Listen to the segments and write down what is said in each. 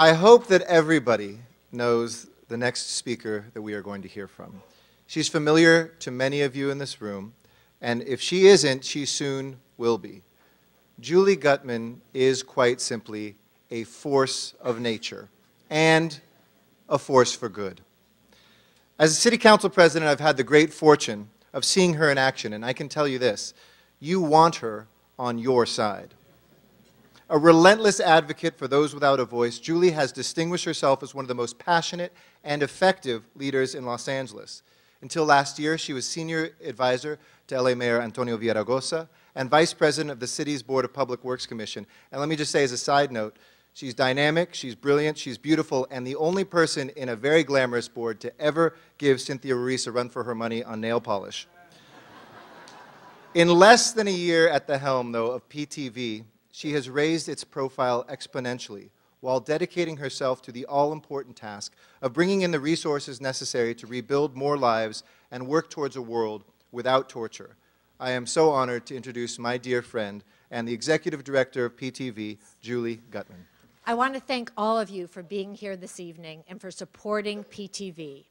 I hope that everybody knows the next speaker that we are going to hear from. She's familiar to many of you in this room, and if she isn't, she soon will be. Julie Gutman is quite simply a force of nature and a force for good. As a city council president, I've had the great fortune of seeing her in action, and I can tell you this, you want her on your side. A relentless advocate for those without a voice, Julie has distinguished herself as one of the most passionate and effective leaders in Los Angeles. Until last year, she was senior advisor to LA Mayor Antonio Villaraigosa and vice president of the city's Board of Public Works Commission. And let me just say as a side note, she's dynamic, she's brilliant, she's beautiful, and the only person in a very glamorous board to ever give Cynthia Ruiz a run for her money on nail polish. In less than a year at the helm, though, of PTV, she has raised its profile exponentially while dedicating herself to the all-important task of bringing in the resources necessary to rebuild more lives and work towards a world without torture. I am so honored to introduce my dear friend and the executive director of PTV, Julie Gutman. I want to thank all of you for being here this evening and for supporting PTV,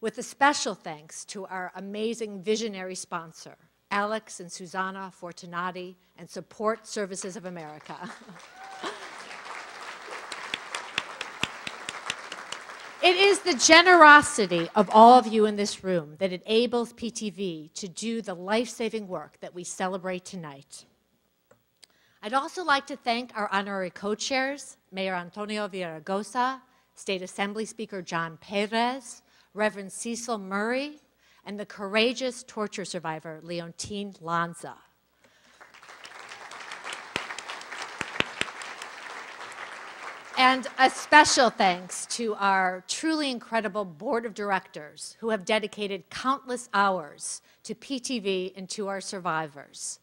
with a special thanks to our amazing visionary sponsor, Alex and Susanna Fortunati and Support Services of America. It is the generosity of all of you in this room that enables PTV to do the life-saving work that we celebrate tonight. I'd also like to thank our honorary co-chairs, Mayor Antonio Villaraigosa, State Assembly Speaker John Perez, Reverend Cecil Murray, and the courageous torture survivor, Leontine Lanza. And a special thanks to our truly incredible board of directors who have dedicated countless hours to PTV and to our survivors.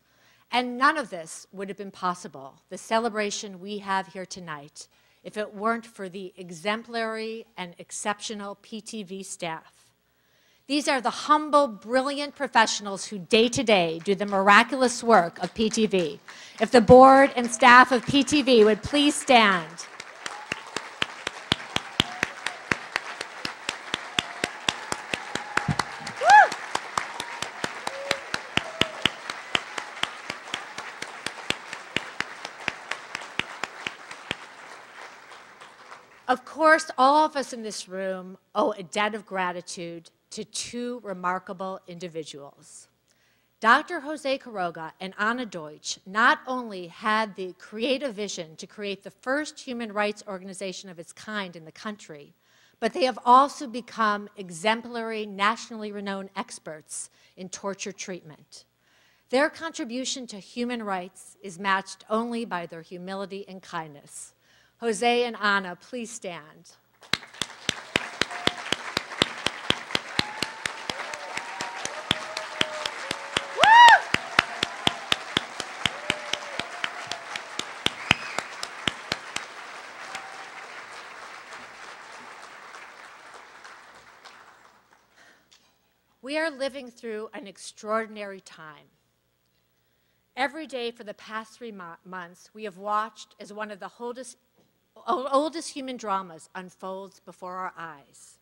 And none of this would have been possible, the celebration we have here tonight, if it weren't for the exemplary and exceptional PTV staff. These are the humble, brilliant professionals who day to day do the miraculous work of PTV. If the board and staff of PTV would please stand. Of course, all of us in this room owe a debt of gratitude to two remarkable individuals. Dr. Jose Quiroga and Anna Deutsch not only had the creative vision to create the first human rights organization of its kind in the country, but they have also become exemplary, nationally renowned experts in torture treatment. Their contribution to human rights is matched only by their humility and kindness. Jose and Anna, please stand. We are living through an extraordinary time. Every day for the past 3 months, we have watched as one of the oldest human dramas unfolds before our eyes,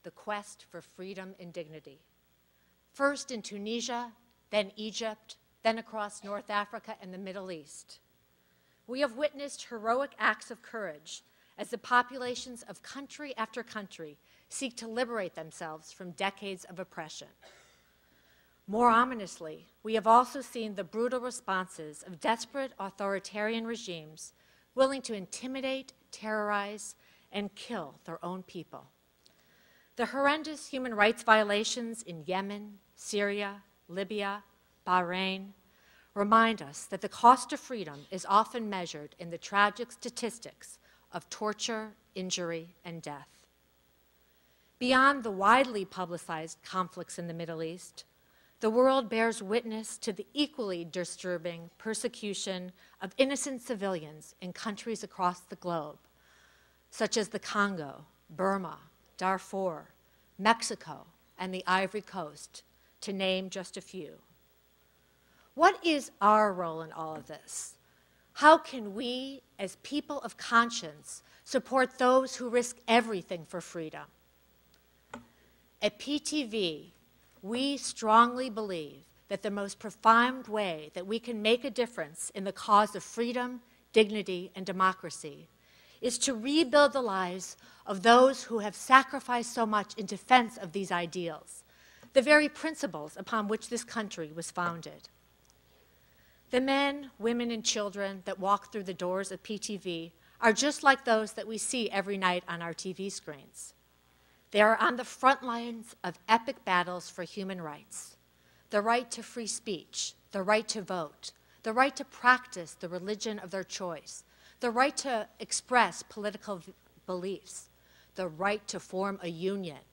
the quest for freedom and dignity. First in Tunisia, then Egypt, then across North Africa and the Middle East. We have witnessed heroic acts of courage as the populations of country after country seek to liberate themselves from decades of oppression. More ominously, we have also seen the brutal responses of desperate authoritarian regimes willing to intimidate, terrorize, and kill their own people. The horrendous human rights violations in Yemen, Syria, Libya, Bahrain remind us that the cost of freedom is often measured in the tragic statistics of torture, injury, and death. Beyond the widely publicized conflicts in the Middle East, the world bears witness to the equally disturbing persecution of innocent civilians in countries across the globe, such as the Congo, Burma, Darfur, Mexico, and the Ivory Coast, to name just a few. What is our role in all of this? How can we, as people of conscience, support those who risk everything for freedom? At PTV, we strongly believe that the most profound way that we can make a difference in the cause of freedom, dignity, and democracy is to rebuild the lives of those who have sacrificed so much in defense of these ideals, the very principles upon which this country was founded. The men, women, and children that walk through the doors of PTV are just like those that we see every night on our TV screens. They are on the front lines of epic battles for human rights, the right to free speech, the right to vote, the right to practice the religion of their choice, the right to express political beliefs, the right to form a union,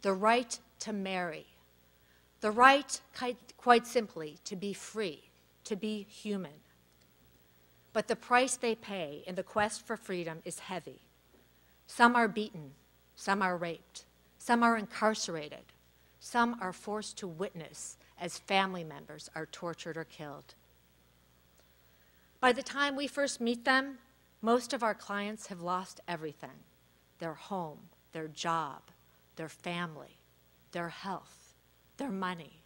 the right to marry, the right, quite simply, to be free, to be human. But the price they pay in the quest for freedom is heavy. Some are beaten, some are raped, some are incarcerated, some are forced to witness as family members are tortured or killed. By the time we first meet them, most of our clients have lost everything: their home, their job, their family, their health, their money,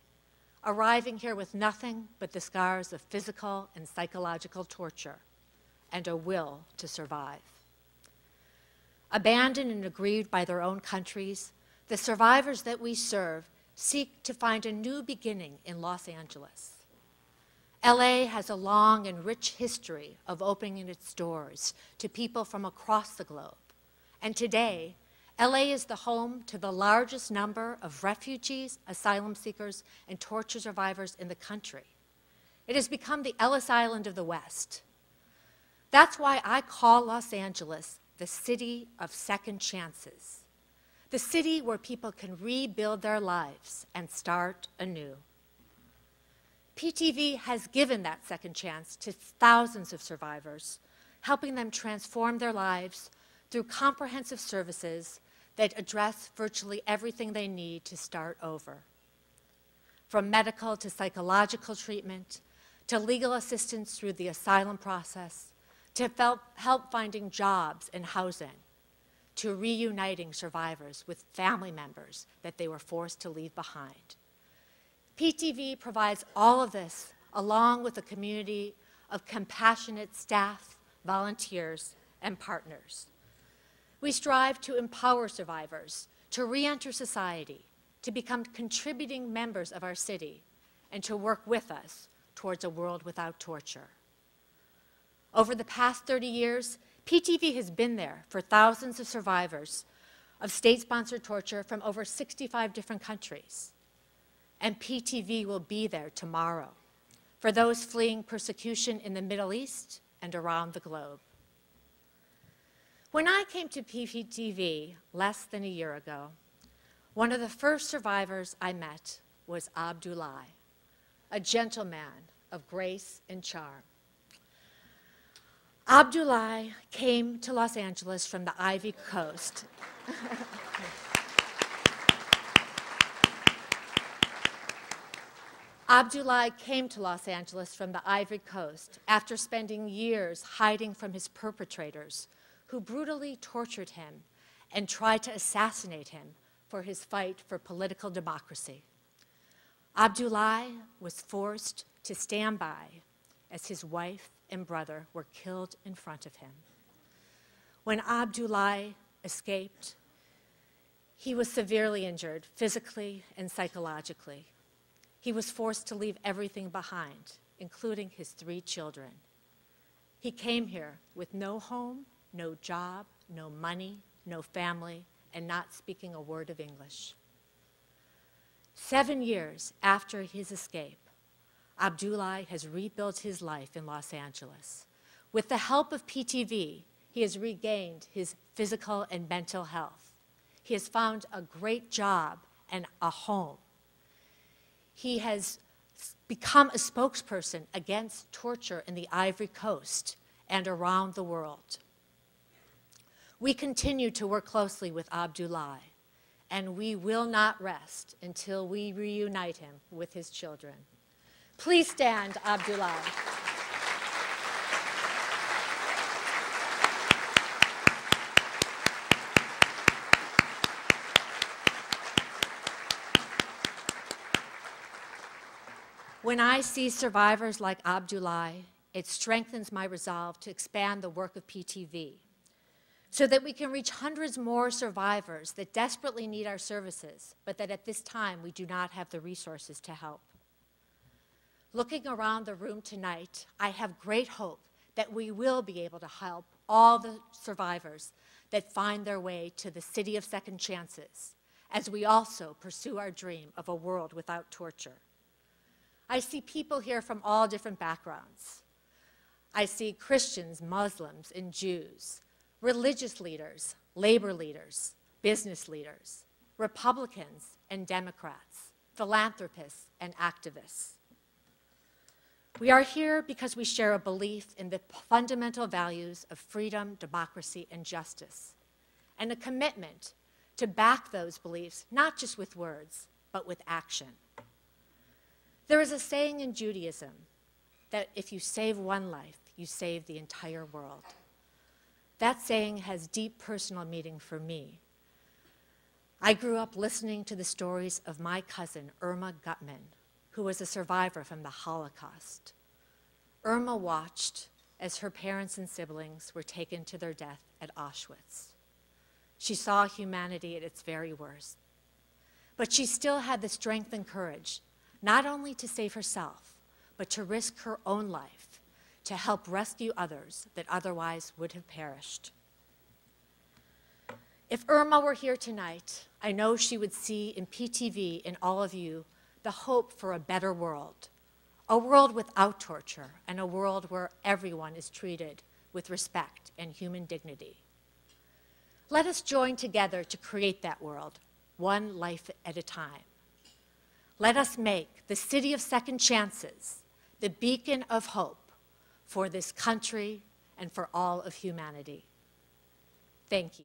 arriving here with nothing but the scars of physical and psychological torture and a will to survive. Abandoned and aggrieved by their own countries, the survivors that we serve seek to find a new beginning in Los Angeles. LA has a long and rich history of opening its doors to people from across the globe. And today, LA is the home to the largest number of refugees, asylum seekers, and torture survivors in the country. It has become the Ellis Island of the West. That's why I call Los Angeles the city of second chances, the city where people can rebuild their lives and start anew. PTV has given that second chance to thousands of survivors, helping them transform their lives through comprehensive services that address virtually everything they need to start over. From medical to psychological treatment, to legal assistance through the asylum process, to help finding jobs and housing, to reuniting survivors with family members that they were forced to leave behind. PTV provides all of this along with a community of compassionate staff, volunteers, and partners. We strive to empower survivors to re-enter society, to become contributing members of our city, and to work with us towards a world without torture. Over the past 30 years, PTV has been there for thousands of survivors of state-sponsored torture from over 65 different countries. And PTV will be there tomorrow for those fleeing persecution in the Middle East and around the globe. When I came to PTV less than a year ago, one of the first survivors I met was Abdullah, a gentleman of grace and charm. Abdullah came to Los Angeles from the Ivory Coast. Abdullah came to Los Angeles from the Ivory Coast after spending years hiding from his perpetrators, who brutally tortured him and tried to assassinate him for his fight for political democracy. Abdullah was forced to stand by as his wife and brother were killed in front of him. When Abdullah escaped, he was severely injured physically and psychologically. He was forced to leave everything behind, including his 3 children. He came here with no home, no job, no money, no family, and not speaking a word of English. 7 years after his escape, Abdullah has rebuilt his life in Los Angeles. With the help of PTV, he has regained his physical and mental health. He has found a great job and a home. He has become a spokesperson against torture in the Ivory Coast and around the world. We continue to work closely with Abdullah, and we will not rest until we reunite him with his children. Please stand, Abdullah. When I see survivors like Abdullah, it strengthens my resolve to expand the work of PTV so that we can reach hundreds more survivors that desperately need our services, but that at this time we do not have the resources to help. Looking around the room tonight, I have great hope that we will be able to help all the survivors that find their way to the city of second chances, as we also pursue our dream of a world without torture. I see people here from all different backgrounds. I see Christians, Muslims, and Jews, religious leaders, labor leaders, business leaders, Republicans and Democrats, philanthropists and activists. We are here because we share a belief in the fundamental values of freedom, democracy, and justice, and a commitment to back those beliefs, not just with words, but with action. There is a saying in Judaism that if you save one life, you save the entire world. That saying has deep personal meaning for me. I grew up listening to the stories of my cousin, Julie Gutman, who was a survivor from the Holocaust. Irma watched as her parents and siblings were taken to their death at Auschwitz. She saw humanity at its very worst. But she still had the strength and courage, not only to save herself, but to risk her own life to help rescue others that otherwise would have perished. If Irma were here tonight, I know she would see in PTV and all of you the hope for a better world, a world without torture, and a world where everyone is treated with respect and human dignity. Let us join together to create that world, one life at a time. Let us make the city of second chances the beacon of hope for this country and for all of humanity. Thank you.